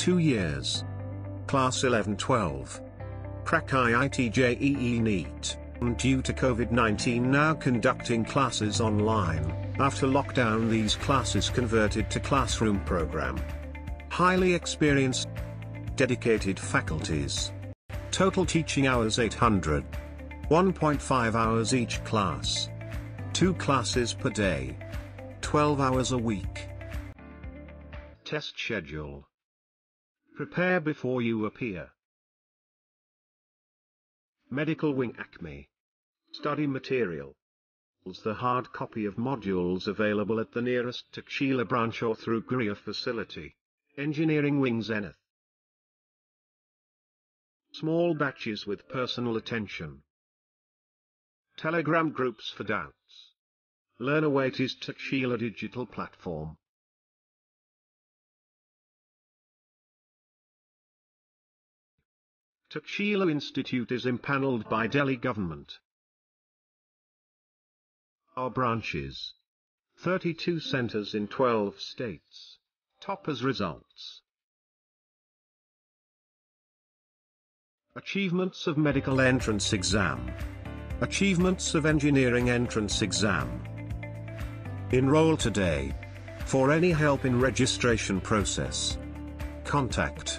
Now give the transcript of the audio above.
2 years. Class 11-12. Crack IIT JEE NEET. Due to COVID-19 now conducting classes online. After lockdown these classes converted to classroom program. Highly experienced, dedicated faculties. Total teaching hours 800. 1.5 hours each class. 2 classes per day. 12 hours a week. Test schedule. Prepare before you appear. Medical Wing Acme. Study material. The hard copy of modules available at the nearest Takshila branch or through Courier facility. Engineering Wing Zenith. Small batches with personal attention. Telegram groups for doubts. LearnAwait is Takshila digital platform. Takshila Institute is impaneled by Delhi government. Our branches. 32 centers in 12 states. Toppers results. Achievements of medical entrance exam. Achievements of engineering entrance exam. Enroll today. For any help in registration process, contact